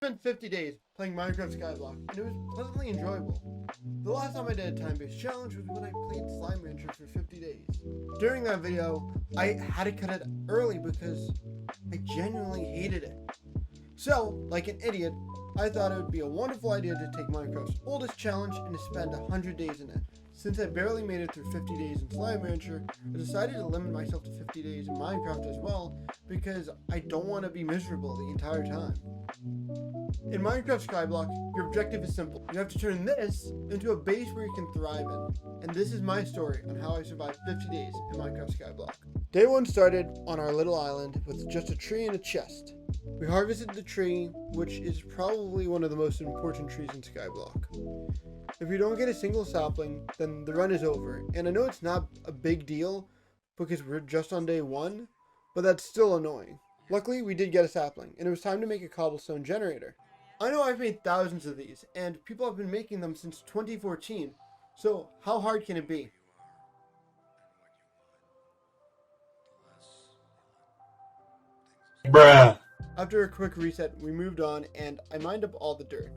spent 50 days playing Minecraft SkyBlock, and it was pleasantly enjoyable. The last time I did a time-based challenge was when I played Slime Rancher for 50 days. During that video, I had to cut it early because I genuinely hated it. So, like an idiot, I thought it would be a wonderful idea to take Minecraft's oldest challenge and to spend 100 days in it. Since I barely made it through 50 days in Slime Rancher, I decided to limit myself to 50 days in Minecraft as well, because I don't want to be miserable the entire time. In Minecraft SkyBlock, your objective is simple. You have to turn this into a base where you can thrive in. And this is my story on how I survived 50 days in Minecraft SkyBlock. Day 1 started on our little island with just a tree and a chest. We harvested the tree, which is probably one of the most important trees in SkyBlock. If you don't get a single sapling, then the run is over. And I know it's not a big deal because we're just on day 1, but that's still annoying. Luckily, we did get a sapling, and it was time to make a cobblestone generator. I know I've made thousands of these, and people have been making them since 2014, so how hard can it be? Bruh. After a quick reset, we moved on, and I mined up all the dirt.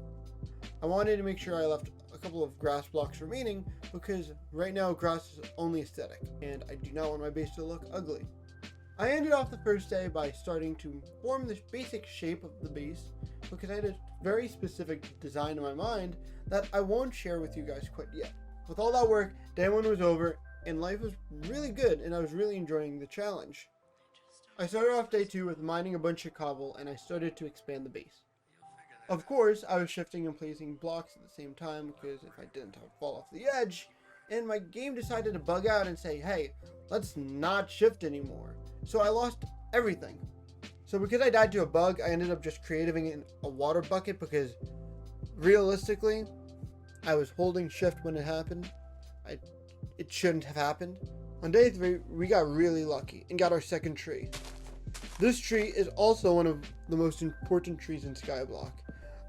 I wanted to make sure I left a couple of grass blocks remaining, because right now grass is only aesthetic, and I do not want my base to look ugly. I ended off the first day by starting to form the basic shape of the base, because I had a very specific design in my mind that I won't share with you guys quite yet. With all that work, day 1 was over, and life was really good, and I was really enjoying the challenge. I started off day 2 with mining a bunch of cobble, and I started to expand the base. Of course, I was shifting and placing blocks at the same time, because if I didn't, I would fall off the edge, and my game decided to bug out and say, hey, let's not shift anymore. So I lost everything. So because I died to a bug, I ended up just creating in a water bucket, because realistically, I was holding shift when it happened. It shouldn't have happened. On day 3, we got really lucky and got our second tree. This tree is also one of the most important trees in SkyBlock.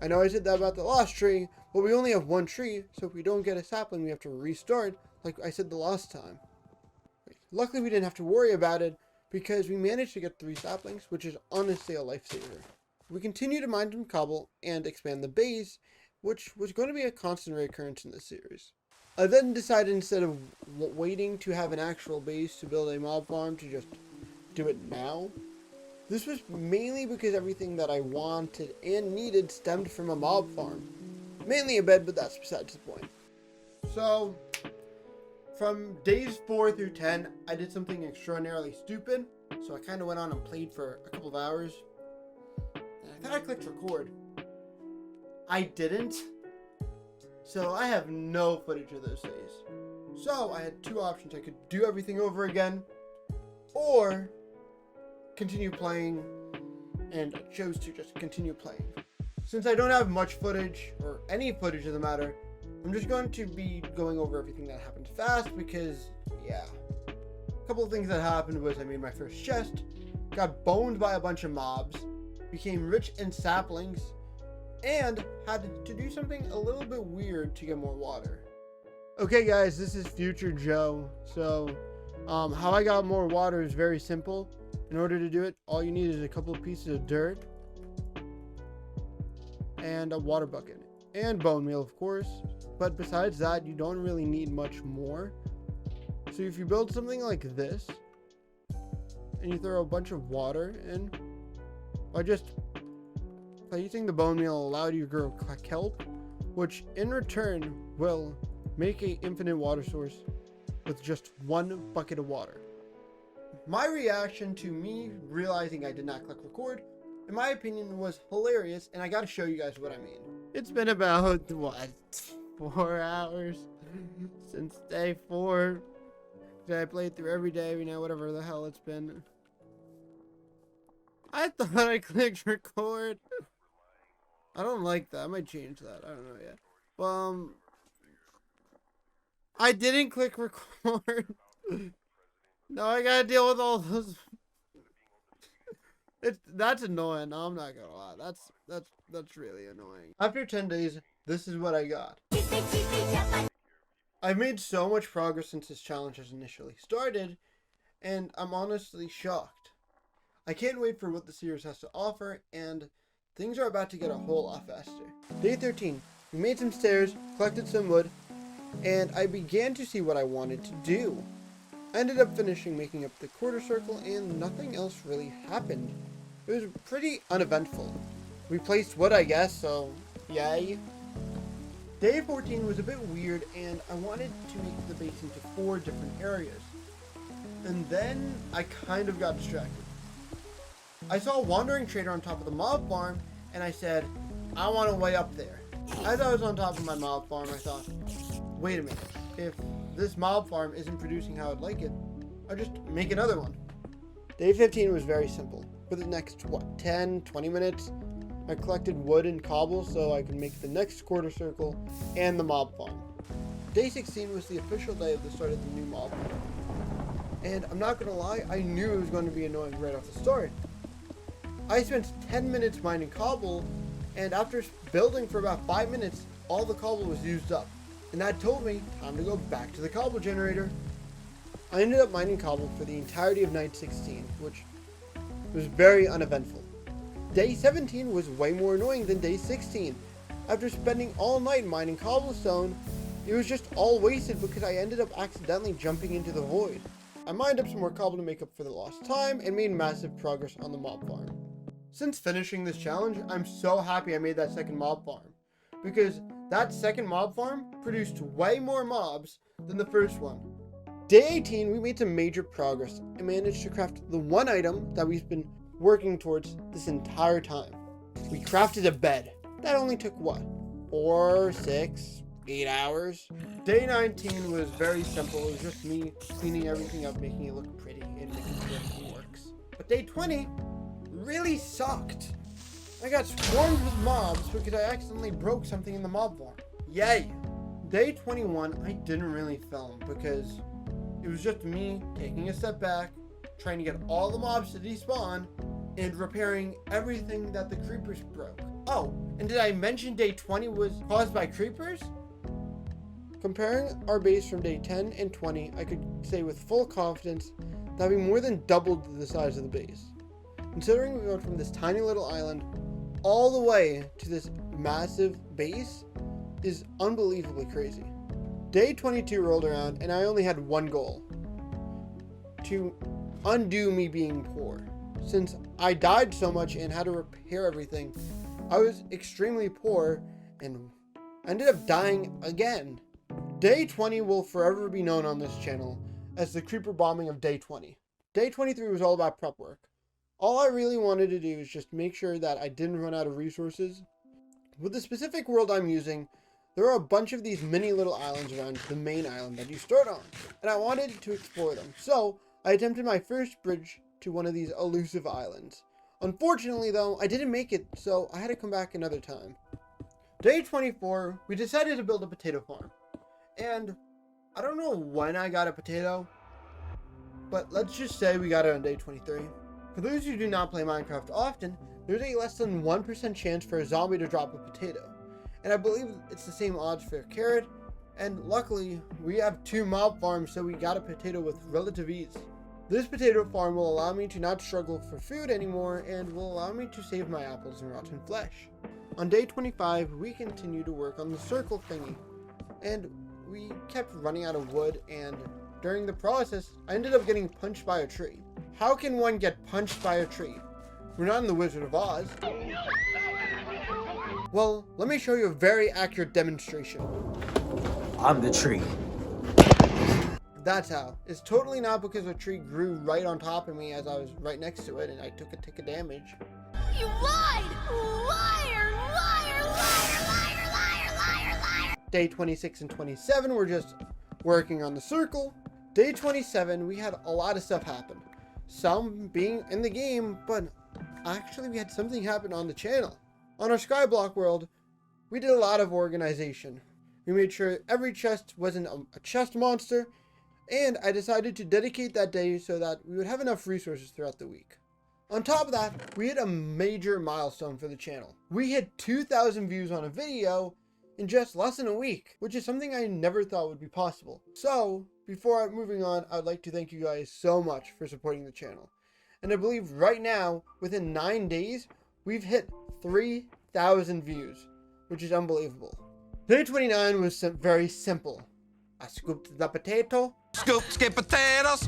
I know I said that about the last tree, but we only have one tree, so if we don't get a sapling, we have to restart, like I said the last time. Luckily, we didn't have to worry about it, because we managed to get 3 saplings, which is honestly a lifesaver. We continued to mine some cobble and expand the base, which was going to be a constant recurrence in this series. I then decided, instead of waiting to have an actual base to build a mob farm, to just do it now. This was mainly because everything that I wanted and needed stemmed from a mob farm. Mainly a bed, but that's besides the point. So, from days 4 through 10, I did something extraordinarily stupid. So I kind of went on and played for a couple of hours. And I thought I clicked record. I didn't. So I have no footage of those days. So I had 2 options. I could do everything over again, or continue playing, and I chose to just continue playing. Since I don't have much footage, or any footage of the matter, I'm just going to be going over everything that happened fast, because, yeah. A couple of things that happened was I made my first chest, got boned by a bunch of mobs, became rich in saplings, and had to do something a little bit weird to get more water. Okay guys, this is Future Joe. So, how I got more water is very simple. In order to do it, all you need is a couple of pieces of dirt, and a water bucket, and bone meal of course. But besides that, you don't really need much more. So if you build something like this, and you throw a bunch of water in, by using the bone meal allow you to grow kelp, which in return will make an infinite water source with just 1 bucket of water. My reaction to me realizing I did not click record, in my opinion, was hilarious, and I gotta show you guys what I mean. It's been about, 4 hours since day 4. I played through every day, whatever the hell it's been. I thought I clicked record. I don't like that. I might change that. I don't know yet. I didn't click record. Now I gotta deal with all those. That's annoying. No, I'm not gonna lie. That's really annoying. After 10 days, this is what I got. I've made so much progress since this challenge has initially started, and I'm honestly shocked. I can't wait for what the series has to offer, and things are about to get a whole lot faster. Day 13, we made some stairs, collected some wood, and I began to see what I wanted to do. I ended up finishing making up the quarter circle and nothing else really happened. It was pretty uneventful. We placed wood, I guess, so yay. Day 14 was a bit weird and I wanted to make the base into 4 different areas. And then I kind of got distracted. I saw a wandering trader on top of the mob farm and I said, I want to way up there. As I was on top of my mob farm, I thought, wait a minute, if this mob farm isn't producing how I'd like it, I'll just make another one. Day 15 was very simple. For the next, 10, 20 minutes, I collected wood and cobble so I could make the next quarter circle and the mob farm. Day 16 was the official day of the start of the new mob farm. And I'm not gonna lie, I knew it was going to be annoying right off the start. I spent 10 minutes mining cobble, and after building for about 5 minutes, all the cobble was used up. And that told me, time to go back to the cobble generator. I ended up mining cobble for the entirety of night 16, which was very uneventful. Day 17 was way more annoying than day 16. After spending all night mining cobblestone, it was just all wasted because I ended up accidentally jumping into the void. I mined up some more cobble to make up for the lost time and made massive progress on the mob farm. Since finishing this challenge, I'm so happy I made that second mob farm, because that second mob farm produced way more mobs than the first one. Day 18, we made some major progress and managed to craft the one item that we've been working towards this entire time. We crafted a bed. That only took what? 4, 6, 8 hours? Day 19 was very simple. It was just me cleaning everything up, making it look pretty, and making sure everything works. But day 20 really sucked. I got swarmed with mobs because I accidentally broke something in the mob farm. Yay! Day 21, I didn't really film because it was just me taking a step back, trying to get all the mobs to despawn, and repairing everything that the creepers broke. Oh, and did I mention day 20 was caused by creepers? Comparing our base from day 10 and 20, I could say with full confidence that we more than doubled the size of the base. Considering we went from this tiny little island all the way to this massive base is unbelievably crazy. Day 22 rolled around and I only had one goal: to undo me being poor. Since I died so much and had to repair everything, I was extremely poor and ended up dying again. Day 20 will forever be known on this channel as the creeper bombing of day 20. Day 23 was all about prep work. All I really wanted to do is just make sure that I didn't run out of resources. With the specific world I'm using, there are a bunch of these mini little islands around the main island that you start on, and I wanted to explore them. So I attempted my first bridge to one of these elusive islands. Unfortunately though, I didn't make it, so I had to come back another time. Day 24, we decided to build a potato farm. And I don't know when I got a potato, but let's just say we got it on day 23. For those who do not play Minecraft often, there's a less than 1% chance for a zombie to drop a potato. And I believe it's the same odds for a carrot, and luckily we have 2 mob farms, so we got a potato with relative ease. This potato farm will allow me to not struggle for food anymore and will allow me to save my apples and rotten flesh. On day 25, we continue to work on the circle thingy, and we kept running out of wood, and during the process, I ended up getting punched by a tree. How can one get punched by a tree? We're not in the Wizard of Oz. Well, let me show you a very accurate demonstration. I'm the tree. That's how. It's totally not because a tree grew right on top of me as I was right next to it and I took a tick of damage. You lied! Liar! Liar! Liar! Liar! Liar! Liar! Liar! Day 26 and 27 were just working on the circle. Day 27, we had a lot of stuff happen. Some being in the game, but actually we had something happen on the channel. On our SkyBlock world, we did a lot of organization. We made sure every chest wasn't a chest monster, and I decided to dedicate that day so that we would have enough resources throughout the week. On top of that, we hit a major milestone for the channel. We hit 2,000 views on a video in just less than a week, which is something I never thought would be possible. So, before moving on, I'd like to thank you guys so much for supporting the channel. And I believe right now, within 9 days, we've hit 3,000 views, which is unbelievable. Day 29 was very simple. I scooped the potato. Scoop, skip potatoes.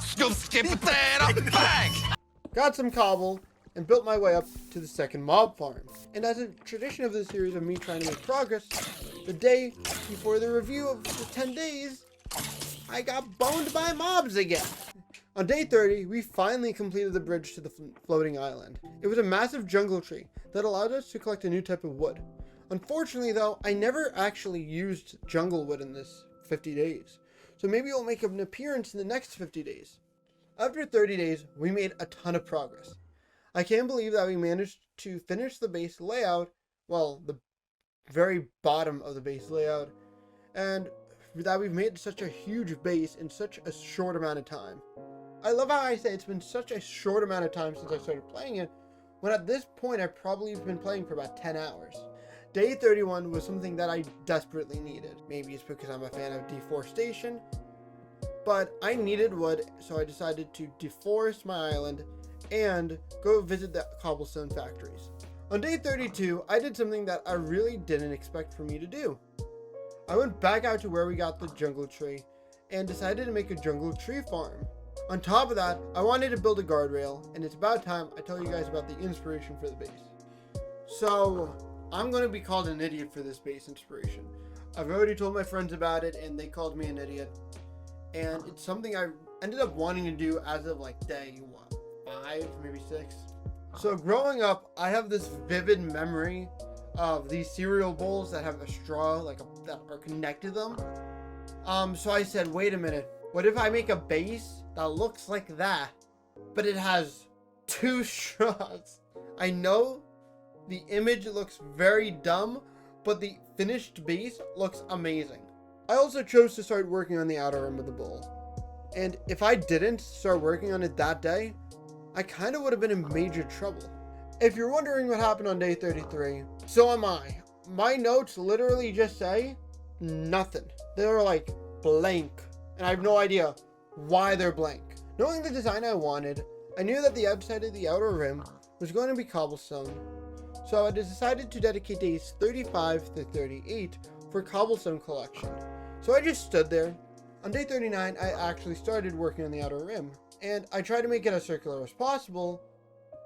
Scoop, skip potato. Bang! Got some cobble, and built my way up to the second mob farm. And as a tradition of this series of me trying to make progress, the day before the review of the 10 days, I got boned by mobs again. On day 30, we finally completed the bridge to the floating island. It was a massive jungle tree that allowed us to collect a new type of wood. Unfortunately though, I never actually used jungle wood in this 50 days. So maybe it'll make an appearance in the next 50 days. After 30 days, we made a ton of progress. I can't believe that we managed to finish the base layout, well, the very bottom of the base layout, and that we've made such a huge base in such a short amount of time. I love how I say it's been such a short amount of time since I started playing it, when at this point I've probably been playing for about 10 hours. Day 31 was something that I desperately needed. Maybe it's because I'm a fan of deforestation, but I needed wood, so I decided to deforest my island and go visit the cobblestone factories. On day 32, I did something that I really didn't expect for me to do. I went back out to where we got the jungle tree and decided to make a jungle tree farm. On top of that, I wanted to build a guardrail, and it's about time I tell you guys about the inspiration for the base. So, I'm going to be called an idiot for this base inspiration. I've already told my friends about it, and they called me an idiot. And it's something I ended up wanting to do as of like day, 5, maybe 6. So growing up, I have this vivid memory of these cereal bowls that have a straw, that are connected to them. So I said, wait a minute, what if I make a base that looks like that, but it has 2 straws? I know the image looks very dumb, but the finished base looks amazing. I also chose to start working on the outer rim of the bowl. And if I didn't start working on it that day, I kind of would have been in major trouble. If you're wondering what happened on day 33, so am I. My notes literally just say nothing. They're like blank, and I have no idea why they're blank. Knowing the design I wanted, I knew that the outside of the outer rim was going to be cobblestone, so I decided to dedicate days 35 to 38 for cobblestone collection. So I just stood there. On day 39, I actually started working on the outer rim, and I tried to make it as circular as possible,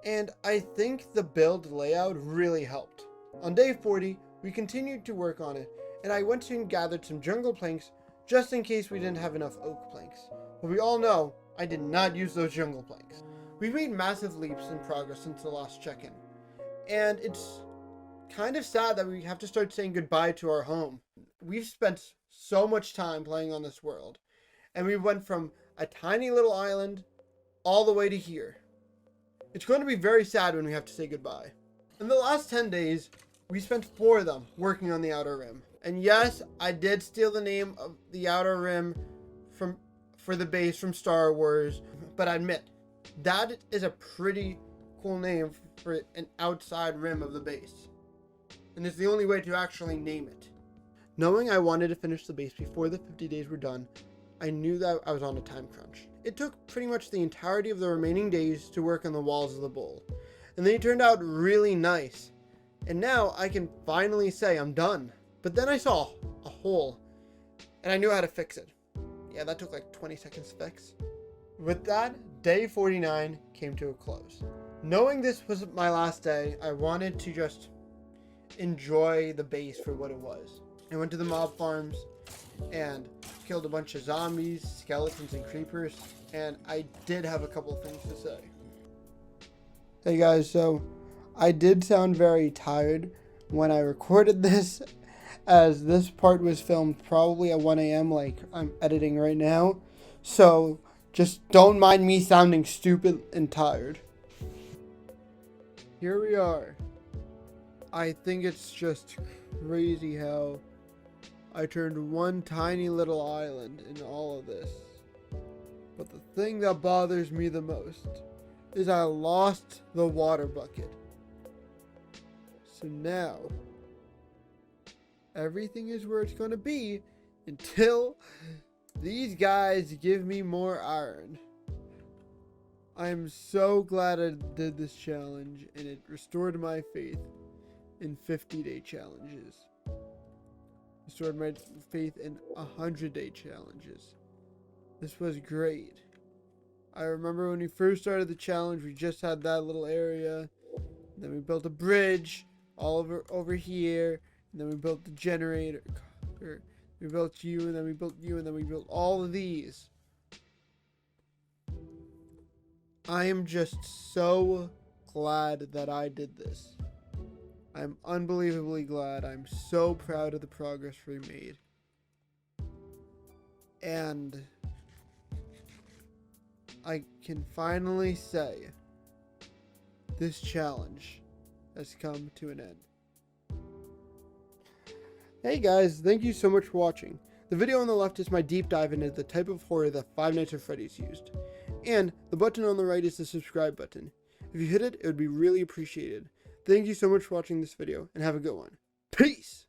and I think the build layout really helped. On day 40, we continued to work on it, and I went and gathered some jungle planks just in case we didn't have enough oak planks. But we all know I did not use those jungle planks. We've made massive leaps in progress since the last check-in, and it's kind of sad that we have to start saying goodbye to our home. We've spent so much time playing on this world, and we went from a tiny little island all the way to here. It's going to be very sad when we have to say goodbye. In the last 10 days, we spent 4 of them working on the outer rim. And yes, I did steal the name of the outer rim for the base from Star Wars, but I admit, that is a pretty cool name for an outside rim of the base. And it's the only way to actually name it. Knowing I wanted to finish the base before the 50 days were done, I knew that I was on a time crunch. It took pretty much the entirety of the remaining days to work on the walls of the bowl, and they turned out really nice. And now I can finally say I'm done. But then I saw a hole, and I knew how to fix it. Yeah, that took like 20 seconds to fix. With that, day 49 came to a close. Knowing this was my last day, I wanted to just enjoy the base for what it was. I went to the mob farms and killed a bunch of zombies, skeletons, and creepers, and I did have a couple of things to say. Hey guys, so I did sound very tired when I recorded this, as this part was filmed probably at 1 a.m. like I'm editing right now, so just don't mind me sounding stupid and tired. Here we are. I think it's just crazy how I turned one tiny little island in all of this. But the thing that bothers me the most is I lost the water bucket. So now, everything is where it's going to be until these guys give me more iron. I am so glad I did this challenge, and it restored my faith in 50-day challenges. Restored my faith in 100-day challenges. This was great. I remember when we first started the challenge, we just had that little area. Then we built a bridge all over here. And then we built the generator. We built you, and then we built you, and then we built all of these. I am just so glad that I did this. I'm unbelievably glad. I'm so proud of the progress we made. And I can finally say this challenge has come to an end. Hey guys, thank you so much for watching. The video on the left is my deep dive into the type of horror that Five Nights at Freddy's used. And the button on the right is the subscribe button. If you hit it, it would be really appreciated. Thank you so much for watching this video, and have a good one. Peace!